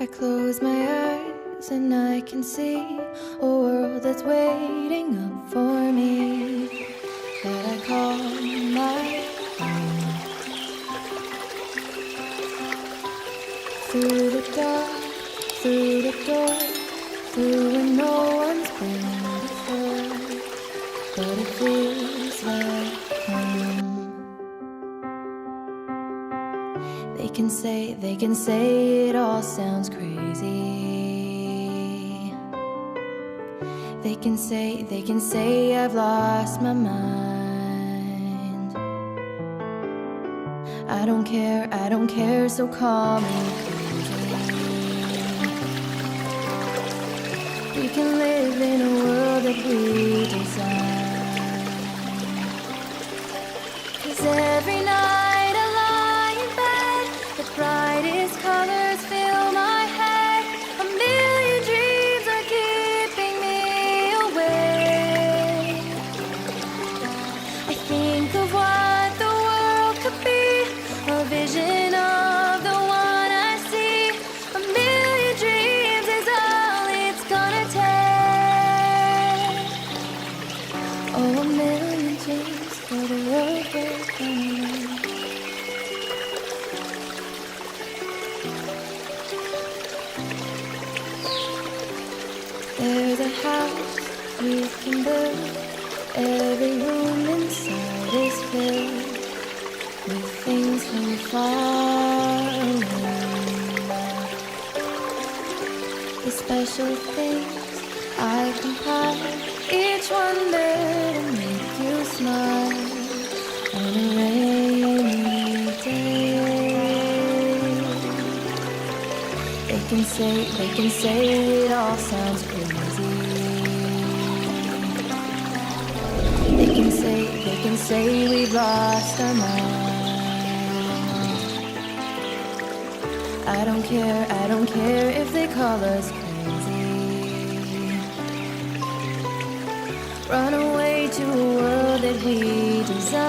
I close my eyes and I can see a world that's waiting up for me, that I call my own. Through the dark, through the door, through where no one's been before, but it feels like home. They can say it all sounds crazy. They can say I've lost my mind. I don't care, so call me crazy. We can live in a world that we design. 'Cause every night I lie in bed, the brightest colors fill my head. A million dreams are keeping me awake. I think of what the world could be, a vision of the one I see. A million dreams is all it's gonna take. Oh, a million dreams for the world we're gonna make. There's a house we can build. Every room inside is filled with things from far away. The special things I compile, each one there to make you smile on a rainy day. They can say it all sounds crazy. They can say we've lost our mind. I don't care if they call us crazy. Run away to a world that we design.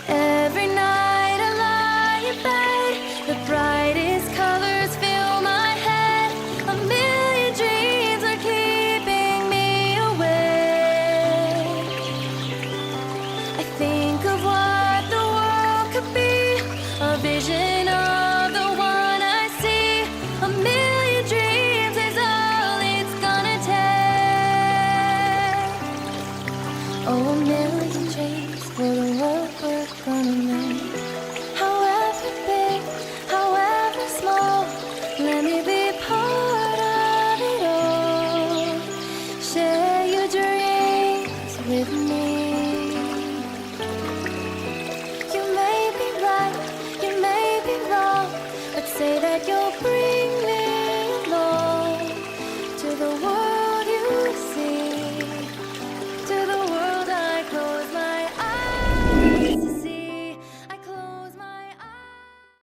Every night I lie in bed, the brightest colors fill my head. A million dreams are keeping me awake. I think of what the world could be, a vision of the one I see. A million dreams is all it's gonna take. Oh, a million dreams for the world we're gonna make.